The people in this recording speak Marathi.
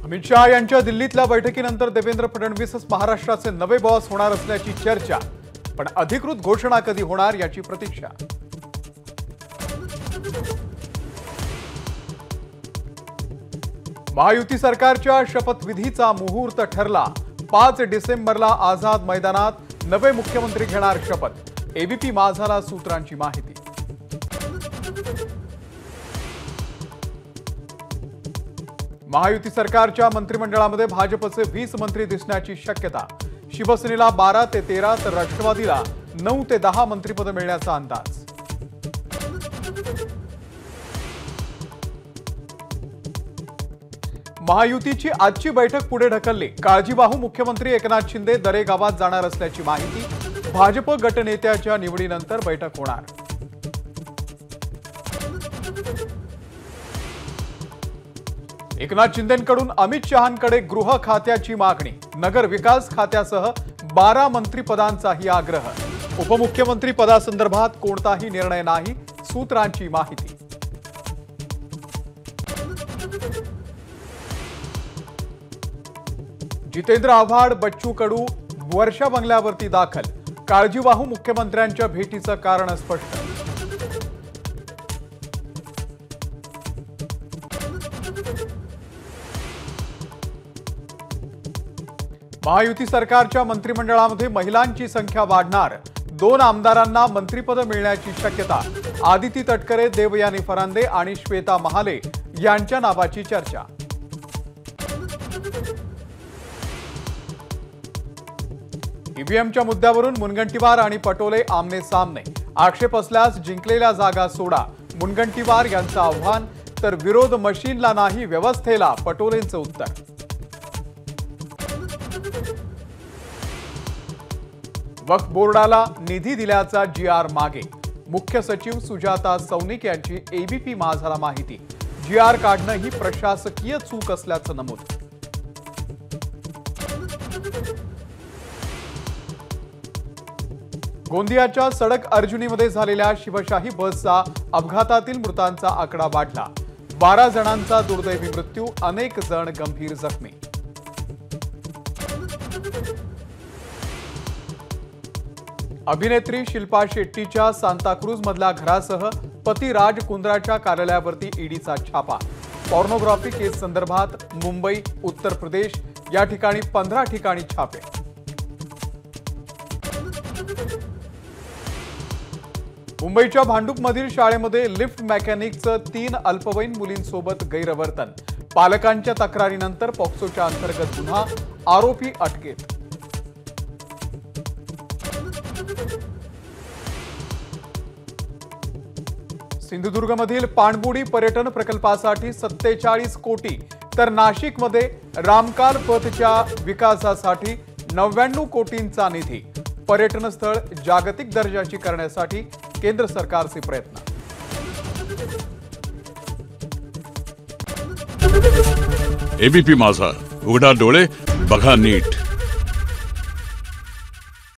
अमित शाह यांच्या दिल्लीतल्या बैठकीनंतर देवेंद्र फडणवीसच महाराष्ट्राचे नवे बॉस होणार असल्याची चर्चा, पण अधिकृत घोषणा कधी होणार याची प्रतीक्षा। महायुती सरकारच्या शपथविधीचा मुहूर्त ठरला। 5 डिसेंबरला आझाद मैदानात नवे मुख्यमंत्री घेणार शपथ। एबीपी माझाला सूत्रांची माहिती। महायुती सरकारच्या मंत्रिमंडळामध्ये भाजपचे 20 मंत्री दिसण्याची शक्यता। शिवसेनेला 12 ते 13 तर राष्ट्रवादीला 9 ते 10 मंत्रिपद मिळण्याचा अंदाज। महायुतीची आजची बैठक पुढे ढकलली। काळजीवाहू मुख्यमंत्री एकनाथ शिंदे दरे गावात जाणार असल्याची माहिती। भाजप गटनेत्याच्या निवडीनंतर बैठक होणार। एकनाथ शिंदेंकडून अमित शहांकडे गृह खात्याची मागणी। नगर विकास खात्यासह 12 मंत्रिपदांचाही आग्रह। उपमुख्यमंत्री पदासंदर्भात कोणताही निर्णय नाही, सूत्रांची माहिती। जितेंद्र आव्हाड, बच्चू कडू वर्षा बंगल्यावरती दाखल। काळजीवाहू मुख्यमंत्र्यांच्या भेटीचं कारण स्पष्ट। महायुती सरकारच्या मंत्रिमंडळामध्ये महिलांची संख्या वाढणार। 2 आमदारांना मंत्रिपद मिळण्याची शक्यता। आदिती तटकरे, देवयानी फरांदे आणि श्वेता महाले यांच्या नावाची चर्चा। ईव्हीएमच्या मुद्द्यावरून मुनगंटीवार आणि पटोले आमने सामने। आक्षेप असल्यास जिंकलेल्या जागा सोडा, मुनगंटीवार यांचं आव्हान। तर विरोध मशीनला नाही व्यवस्थेला, पटोलेंचं उत्तर। वक्फ बोर्डाला निधी दिल्याचा जीआर मागे। मुख्य सचिव सुजाता सौनिक यांची एबीपी माझाला माहिती। जीआर काढणं ही प्रशासकीय चूक असल्याचं नमूद। गोंदियाच्या सडक अर्जुनीमध्ये झालेल्या शिवशाही बसचा अपघातातील मृतांचा आकडा वाढला। 12 जणांचा दुर्दैवी मृत्यू, अनेक जण गंभीर जखमी। अभिनेत्री शिल्पा शेट्टीच्या सांताक्रूज मधल्या घरासह पती राज कुंद्राच्या कार्यालयावरती ईडीचा छापा। पॉर्नोग्राफी केस संदर्भात मुंबई, उत्तर प्रदेश या ठिकाणी 15 ठिकाणी छापे। मुंबईच्या भांडूपमधील शाळेमध्ये लिफ्ट मेकॅनिकचं 3 अल्पवयीन मुलींसोबत गैरवर्तन। पालकांच्या तक्रारीनंतर पॉक्सोच्या अंतर्गत गुन्हा, आरोपी अटकेत। सिंधुदुर्गमधील पाणबुडी पर्यटन प्रकल्पासाठी 47 कोटी तर नाशिकमध्ये रामकाल पथच्या विकासासाठी 99 कोटींचा निधी। पर्यटन स्थळ जागतिक दर्जाची करण्यासाठी केंद्र सरकारचे प्रयत्न। एबीपी माझा, उघडा डोळे बघा नीट।